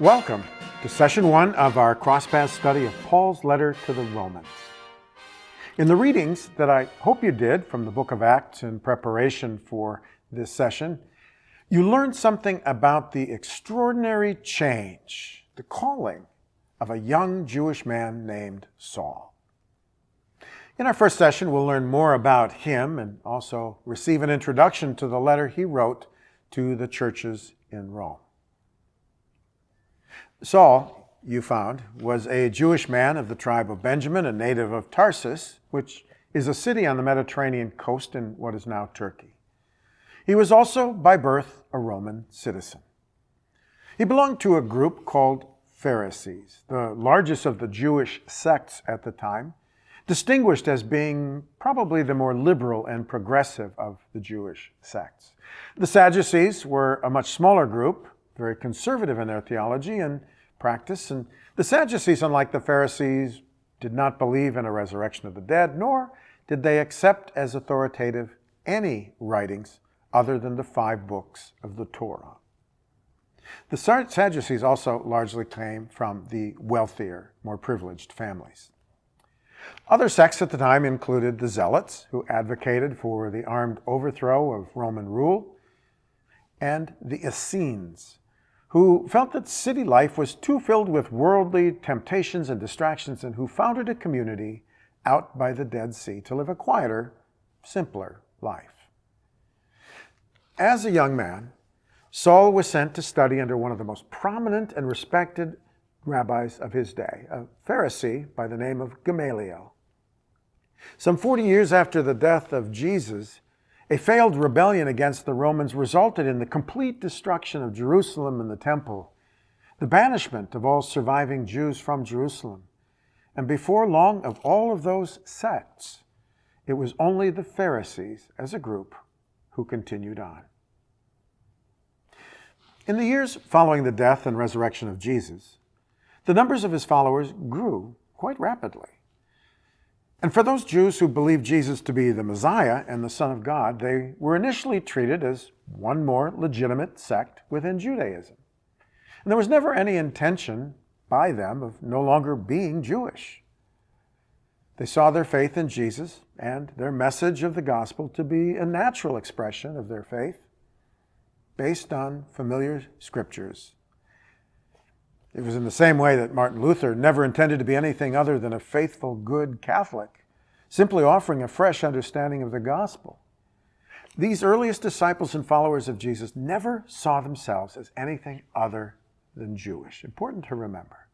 Welcome to Session 1 of our CrossPaths study of Paul's letter to the Romans. In the readings that I hope you did from the book of Acts in preparation for this session, you learned something about the extraordinary change, the calling of a young Jewish man named Saul. In our first session, we'll learn more about him and also receive an introduction to the letter he wrote to the churches in Rome. Saul, you found, was a Jewish man of the tribe of Benjamin, a native of Tarsus, which is a city on the Mediterranean coast in what is now Turkey. He was also, by birth, a Roman citizen. He belonged to a group called Pharisees, the largest of the Jewish sects at the time, distinguished as being probably the more liberal and progressive of the Jewish sects. The Sadducees were a much smaller group, very conservative in their theology and practice, and the Sadducees, unlike the Pharisees, did not believe in a resurrection of the dead, nor did they accept as authoritative any writings other than the 5 books of the Torah. The Sadducees also largely came from the wealthier, more privileged families. Other sects at the time included the Zealots, who advocated for the armed overthrow of Roman rule, and the Essenes, who felt that city life was too filled with worldly temptations and distractions, and who founded a community out by the Dead Sea to live a quieter, simpler life. As a young man, Saul was sent to study under one of the most prominent and respected rabbis of his day, a Pharisee by the name of Gamaliel. Some 40 years after the death of Jesus, a failed rebellion against the Romans resulted in the complete destruction of Jerusalem and the temple, the banishment of all surviving Jews from Jerusalem, and before long of all of those sects, it was only the Pharisees as a group who continued on. In the years following the death and resurrection of Jesus, the numbers of his followers grew quite rapidly. And for those Jews who believed Jesus to be the Messiah and the Son of God, they were initially treated as one more legitimate sect within Judaism. And there was never any intention by them of no longer being Jewish. They saw their faith in Jesus and their message of the gospel to be a natural expression of their faith based on familiar scriptures. It was in the same way that Martin Luther never intended to be anything other than a faithful, good Catholic, simply offering a fresh understanding of the gospel. These earliest disciples and followers of Jesus never saw themselves as anything other than Jewish. Important to remember.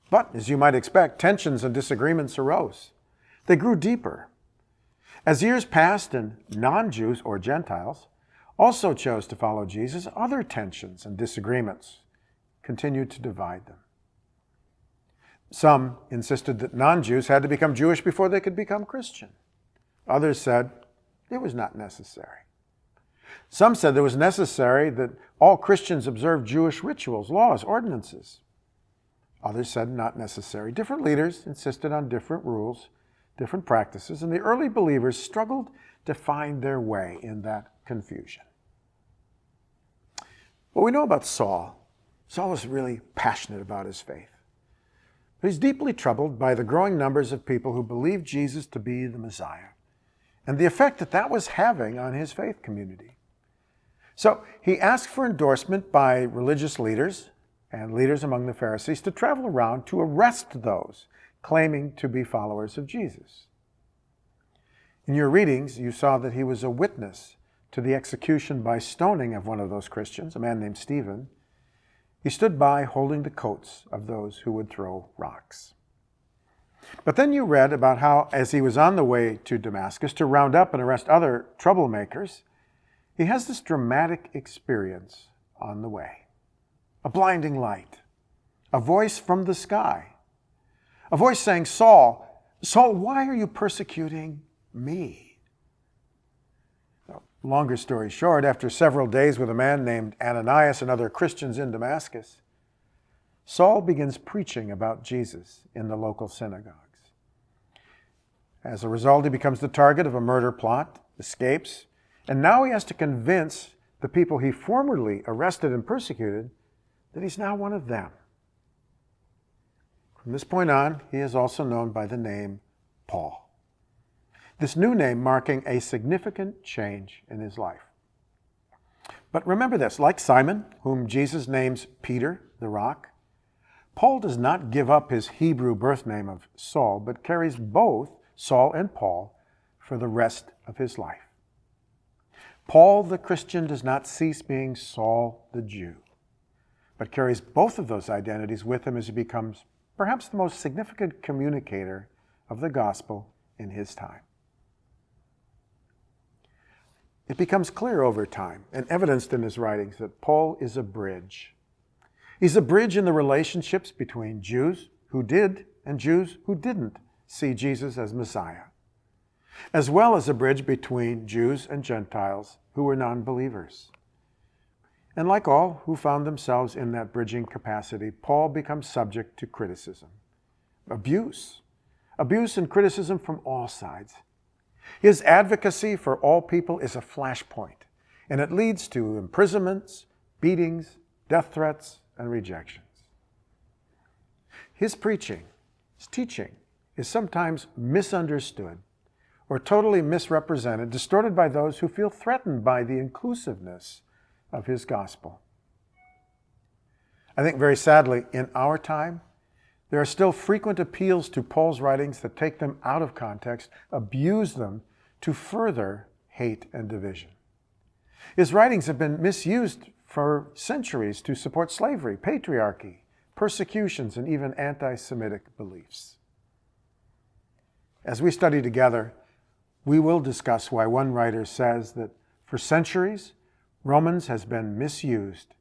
But, as you might expect, tensions and disagreements arose. They grew deeper. As years passed and non-Jews or Gentiles also chose to follow Jesus, other tensions and disagreements continued to divide them. Some insisted that non-Jews had to become Jewish before they could become Christian. Others said it was not necessary. Some said it was necessary that all Christians observe Jewish rituals, laws, ordinances. Others said not necessary. Different leaders insisted on different rules, different practices, and the early believers struggled to find their way in that confusion. What we know about Saul was really passionate about his faith. But he's deeply troubled by the growing numbers of people who believed Jesus to be the Messiah and the effect that was having on his faith community. So he asked for endorsement by religious leaders and leaders among the Pharisees to travel around to arrest those claiming to be followers of Jesus. In your readings, you saw that he was a witness to the execution by stoning of one of those Christians, a man named Stephen. He stood by holding the coats of those who would throw rocks. But then you read about how, as he was on the way to Damascus to round up and arrest other troublemakers, he has this dramatic experience on the way. A blinding light, a voice from the sky, a voice saying, "Saul, Saul, why are you persecuting me?" Longer story short, after several days with a man named Ananias and other Christians in Damascus, Saul begins preaching about Jesus in the local synagogues. As a result, he becomes the target of a murder plot, escapes, and now he has to convince the people he formerly arrested and persecuted that he's now one of them. From this point on, he is also known by the name Paul. This new name marking a significant change in his life. But remember this, like Simon, whom Jesus names Peter, the rock, Paul does not give up his Hebrew birth name of Saul, but carries both Saul and Paul for the rest of his life. Paul the Christian does not cease being Saul the Jew, but carries both of those identities with him as he becomes perhaps the most significant communicator of the gospel in his time. It becomes clear over time and evidenced in his writings that Paul is a bridge. He's a bridge in the relationships between Jews who did and Jews who didn't see Jesus as Messiah, as well as a bridge between Jews and Gentiles who were non-believers. And like all who found themselves in that bridging capacity, Paul becomes subject to criticism, abuse and criticism from all sides. His advocacy for all people is a flashpoint, and it leads to imprisonments, beatings, death threats, and rejections. His preaching, his teaching, is sometimes misunderstood or totally misrepresented, distorted by those who feel threatened by the inclusiveness of his gospel. I think very sadly, in our time, there are still frequent appeals to Paul's writings that take them out of context, abuse them to further hate and division. His writings have been misused for centuries to support slavery, patriarchy, persecutions, and even anti-Semitic beliefs. As we study together, we will discuss why one writer says that for centuries, Romans has been misused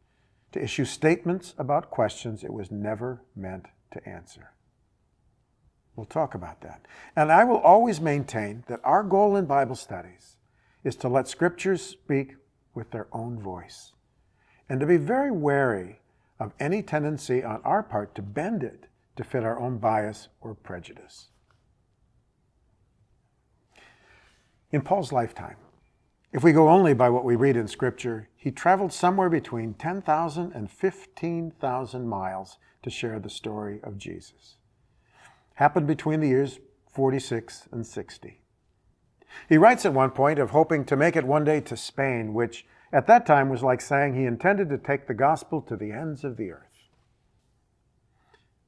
to issue statements about questions it was never meant to answer. We'll talk about that. And I will always maintain that our goal in Bible studies is to let Scriptures speak with their own voice, and to be very wary of any tendency on our part to bend it to fit our own bias or prejudice. In Paul's lifetime, if we go only by what we read in Scripture, he traveled somewhere between 10,000 and 15,000 miles to share the story of Jesus. Happened between the years 46 and 60. He writes at one point of hoping to make it one day to Spain, which at that time was like saying he intended to take the gospel to the ends of the earth.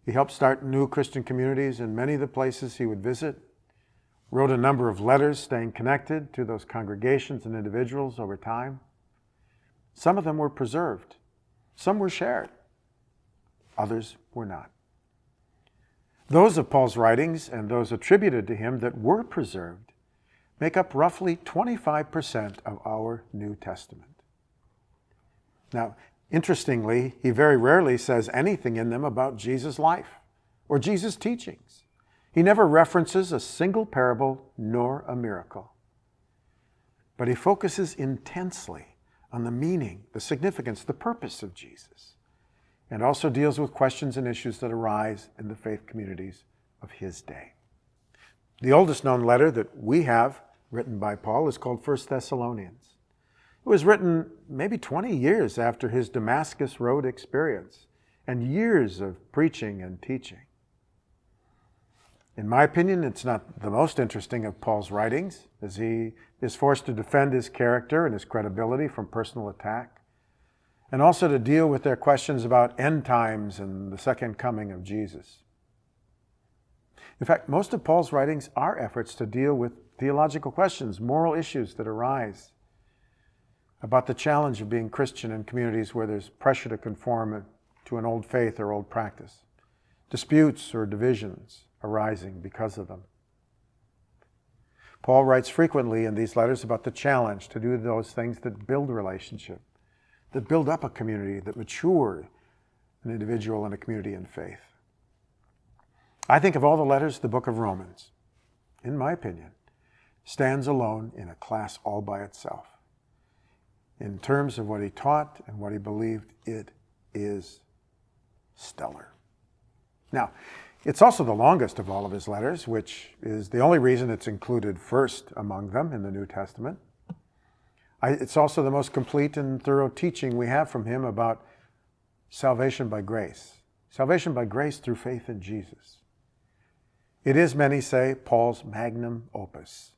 He helped start new Christian communities in many of the places he would visit, wrote a number of letters staying connected to those congregations and individuals over time. Some of them were preserved. Some were shared. Others were not. Those of Paul's writings and those attributed to him that were preserved make up roughly 25% of our New Testament. Now, interestingly, he very rarely says anything in them about Jesus' life or Jesus' teachings. He never references a single parable nor a miracle. But he focuses intensely on the meaning, the significance, the purpose of Jesus, and also deals with questions and issues that arise in the faith communities of his day. The oldest known letter that we have written by Paul is called 1 Thessalonians. It was written maybe 20 years after his Damascus Road experience and years of preaching and teaching. In my opinion, it's not the most interesting of Paul's writings, as he is forced to defend his character and his credibility from personal attack, and also to deal with their questions about end times and the second coming of Jesus. In fact, most of Paul's writings are efforts to deal with theological questions, moral issues that arise about the challenge of being Christian in communities where there's pressure to conform to an old faith or old practice, disputes or divisions arising because of them. Paul writes frequently in these letters about the challenge to do those things that build relationship, that build up a community, that mature an individual and a community in faith. I think of all the letters, the book of Romans, in my opinion, stands alone in a class all by itself. In terms of what he taught and what he believed, it is stellar. Now, it's also the longest of all of his letters, which is the only reason it's included first among them in the New Testament. It's also the most complete and thorough teaching we have from him about salvation by grace. Salvation by grace through faith in Jesus. It is, many say, Paul's magnum opus.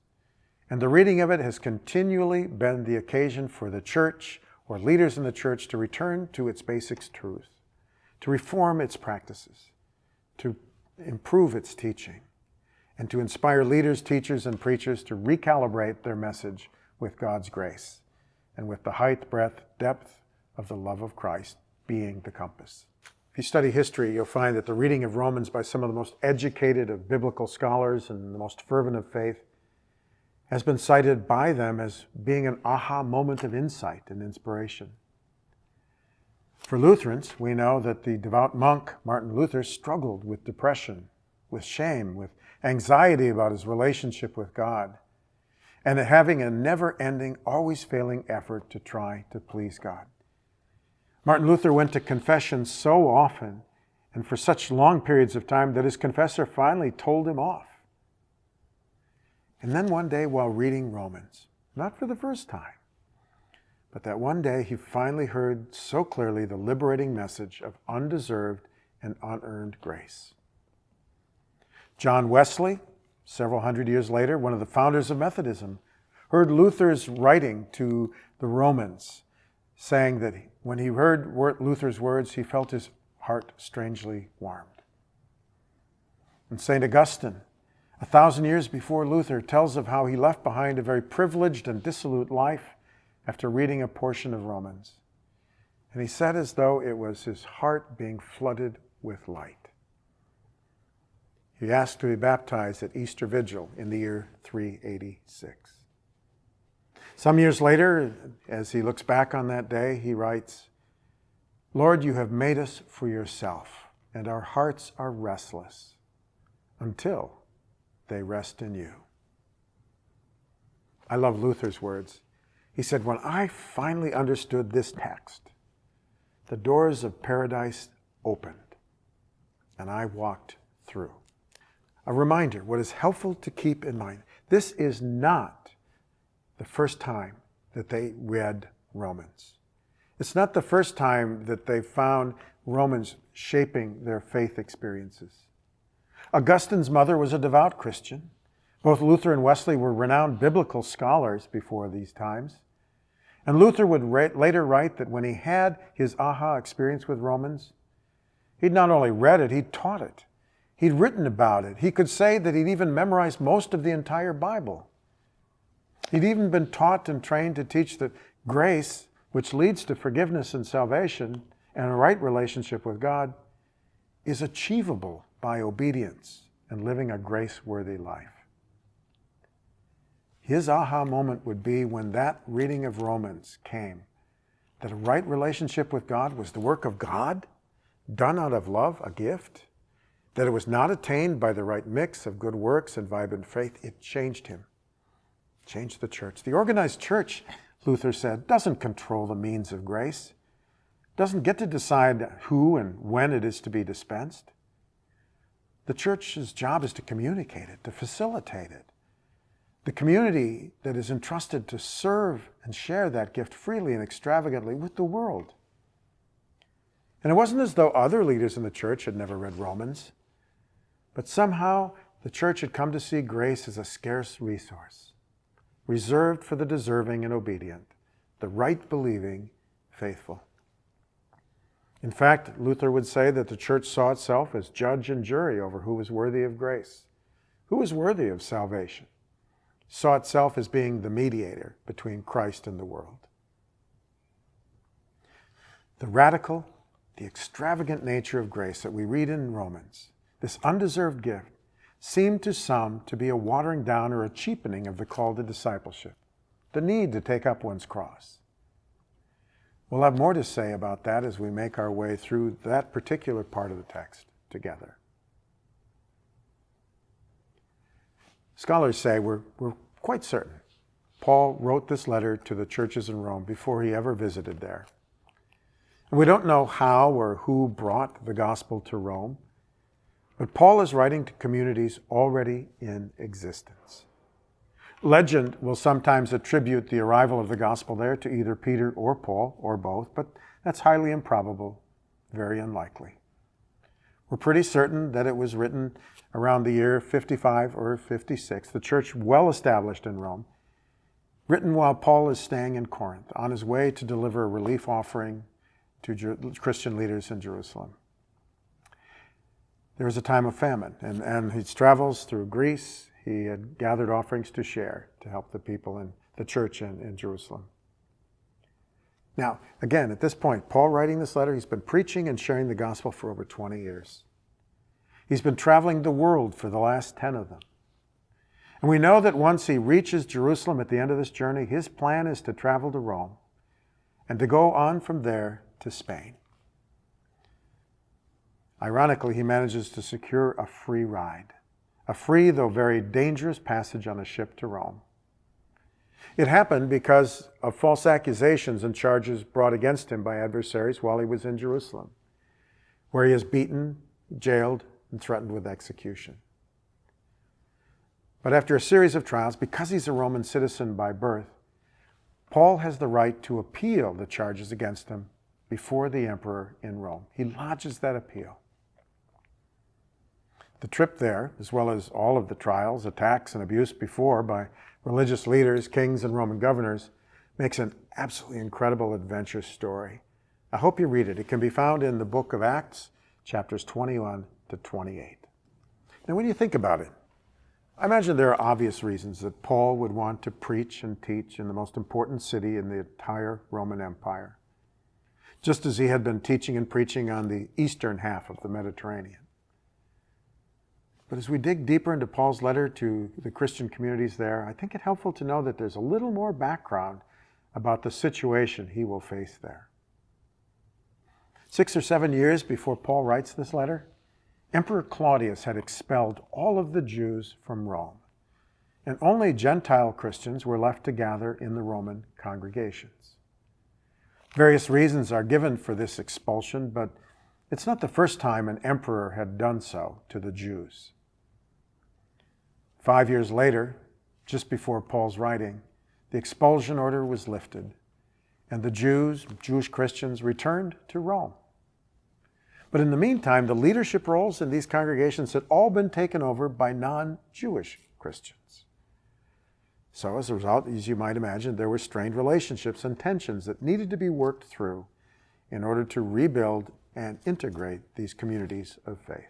And the reading of it has continually been the occasion for the church or leaders in the church to return to its basic truth, to reform its practices, to improve its teaching, and to inspire leaders, teachers, and preachers to recalibrate their message with God's grace and with the height, breadth, depth of the love of Christ being the compass. If you study history, you'll find that the reading of Romans by some of the most educated of biblical scholars and the most fervent of faith has been cited by them as being an aha moment of insight and inspiration. For Lutherans, we know that the devout monk Martin Luther struggled with depression, with shame, with anxiety about his relationship with God, and having a never-ending, always failing effort to try to please God. Martin Luther went to confession so often and for such long periods of time that his confessor finally told him off. And then one day while reading Romans, not for the first time, but that one day he finally heard so clearly the liberating message of undeserved and unearned grace. John Wesley, several hundred years later, one of the founders of Methodism, heard Luther's writing to the Romans, saying that when he heard Luther's words, he felt his heart strangely warmed. And St. Augustine, 1,000 years before Luther, tells of how he left behind a very privileged and dissolute life after reading a portion of Romans. And he said as though it was his heart being flooded with light. He asked to be baptized at Easter Vigil in the year 386. Some years later, as he looks back on that day, he writes, "Lord, you have made us for yourself, and our hearts are restless until they rest in you." I love Luther's words. He said, "When I finally understood this text, the doors of paradise opened, and I walked through." A reminder, what is helpful to keep in mind, this is not the first time that they read Romans. It's not the first time that they found Romans shaping their faith experiences. Augustine's mother was a devout Christian. Both Luther and Wesley were renowned biblical scholars before these times. And Luther would later write that when he had his aha experience with Romans, he'd not only read it, he'd taught it. He'd written about it. He could say that he'd even memorized most of the entire Bible. He'd even been taught and trained to teach that grace, which leads to forgiveness and salvation and a right relationship with God, is achievable by obedience and living a grace-worthy life. His aha moment would be when that reading of Romans came, that a right relationship with God was the work of God, done out of love, a gift, that it was not attained by the right mix of good works and vibrant faith. It changed him, changed the church. The organized church, Luther said, doesn't control the means of grace, doesn't get to decide who and when it is to be dispensed. The church's job is to communicate it, to facilitate it. The community that is entrusted to serve and share that gift freely and extravagantly with the world. And it wasn't as though other leaders in the church had never read Romans, but somehow the church had come to see grace as a scarce resource, reserved for the deserving and obedient, the right-believing, faithful. In fact, Luther would say that the church saw itself as judge and jury over who was worthy of grace, who was worthy of salvation, saw itself as being the mediator between Christ and the world. The radical, the extravagant nature of grace that we read in Romans, this undeserved gift, seemed to some to be a watering down or a cheapening of the call to discipleship, the need to take up one's cross. We'll have more to say about that as we make our way through that particular part of the text together. Scholars say we're quite certain Paul wrote this letter to the churches in Rome before he ever visited there. And we don't know how or who brought the gospel to Rome, but Paul is writing to communities already in existence. Legend will sometimes attribute the arrival of the gospel there to either Peter or Paul, or both, but that's highly improbable very unlikely. We're pretty certain that it was written around the year 55 or 56, the church well established in Rome, written while Paul is staying in Corinth, on his way to deliver a relief offering to Christian leaders in Jerusalem. There was a time of famine, and he travels through Greece. He had gathered offerings to share to help the people in the church in Jerusalem. Now, again, at this point, Paul writing this letter, he's been preaching and sharing the gospel for over 20 years. He's been traveling the world for the last 10 of them. And we know that once he reaches Jerusalem at the end of this journey, his plan is to travel to Rome and to go on from there to Spain. Ironically, he manages to secure a free ride, a free though very dangerous passage on a ship to Rome. It happened because of false accusations and charges brought against him by adversaries while he was in Jerusalem, where he is beaten, jailed, and threatened with execution. But after a series of trials, because he's a Roman citizen by birth, Paul has the right to appeal the charges against him before the emperor in Rome. He lodges that appeal. The trip there, as well as all of the trials, attacks, and abuse before by religious leaders, kings, and Roman governors, makes an absolutely incredible adventure story. I hope you read it. It can be found in the book of Acts, chapters 21 to 28. Now, when you think about it, I imagine there are obvious reasons that Paul would want to preach and teach in the most important city in the entire Roman Empire, just as he had been teaching and preaching on the eastern half of the Mediterranean. But as we dig deeper into Paul's letter to the Christian communities there, I think it's helpful to know that there's a little more background about the situation he will face there. 6 or 7 years before Paul writes this letter, Emperor Claudius had expelled all of the Jews from Rome, and only Gentile Christians were left to gather in the Roman congregations. Various reasons are given for this expulsion, but it's not the first time an emperor had done so to the Jews. 5 years later, just before Paul's writing, the expulsion order was lifted, and the Jewish Christians, returned to Rome. But in the meantime, the leadership roles in these congregations had all been taken over by non-Jewish Christians. So as a result, as you might imagine, there were strained relationships and tensions that needed to be worked through in order to rebuild and integrate these communities of faith.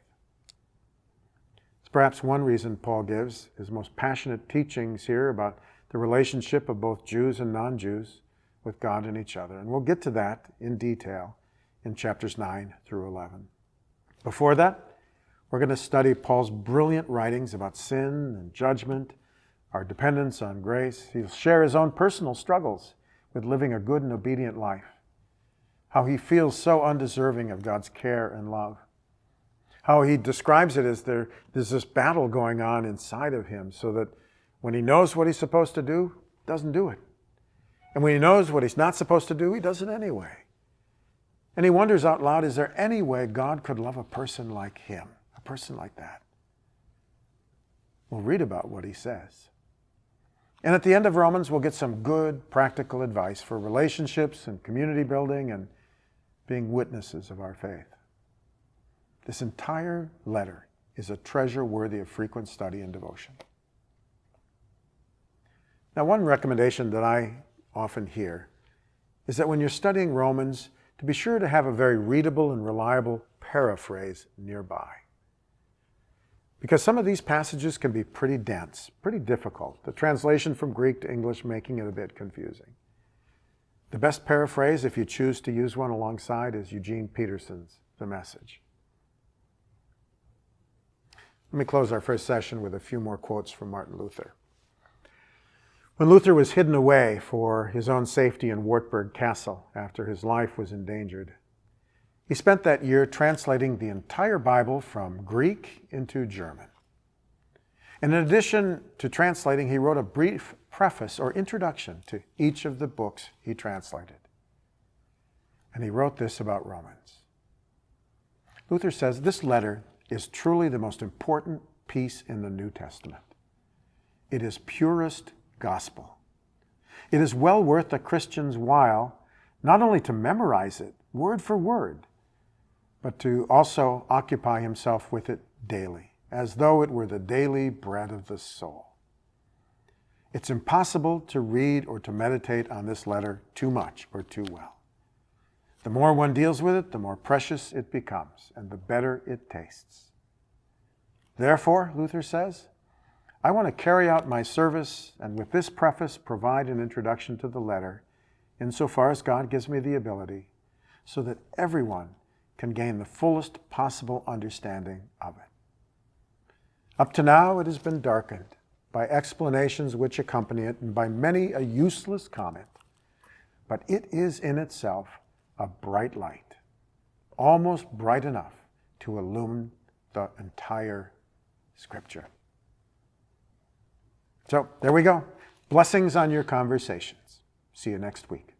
It's perhaps one reason Paul gives his most passionate teachings here about the relationship of both Jews and non-Jews with God and each other. And we'll get to that in detail in chapters 9 through 11. Before that, we're going to study Paul's brilliant writings about sin and judgment, our dependence on grace. He'll share his own personal struggles with living a good and obedient life, how he feels so undeserving of God's care and love, how he describes it as there's this battle going on inside of him, so that when he knows what he's supposed to do, doesn't do it. And when he knows what he's not supposed to do, he does it anyway. And he wonders out loud, is there any way God could love a person like him, a person like that? We'll read about what he says. And at the end of Romans, we'll get some good practical advice for relationships and community building and being witnesses of our faith. This entire letter is a treasure worthy of frequent study and devotion. Now, one recommendation that I often hear is that when you're studying Romans, to be sure to have a very readable and reliable paraphrase nearby. Because some of these passages can be pretty dense, pretty difficult, the translation from Greek to English making it a bit confusing. The best paraphrase, if you choose to use one alongside, is Eugene Peterson's The Message. Let me close our first session with a few more quotes from Martin Luther. When Luther was hidden away for his own safety in Wartburg Castle after his life was endangered, he spent that year translating the entire Bible from Greek into German. And in addition to translating, he wrote a brief preface or introduction to each of the books he translated. And he wrote this about Romans. Luther says, "This letter is truly the most important piece in the New Testament. It is purest gospel. It is well worth a Christian's while not only to memorize it word for word, but to also occupy himself with it daily, as though it were the daily bread of the soul. It's impossible to read or to meditate on this letter too much or too well. The more one deals with it, the more precious it becomes, and the better it tastes. Therefore, Luther says, I want to carry out my service and with this preface provide an introduction to the letter, insofar as God gives me the ability, so that everyone can gain the fullest possible understanding of it. Up to now, it has been darkened by explanations which accompany it and by many a useless comment, but it is in itself a bright light, almost bright enough to illumine the entire Scripture. So there we go. Blessings on your conversations. See you next week.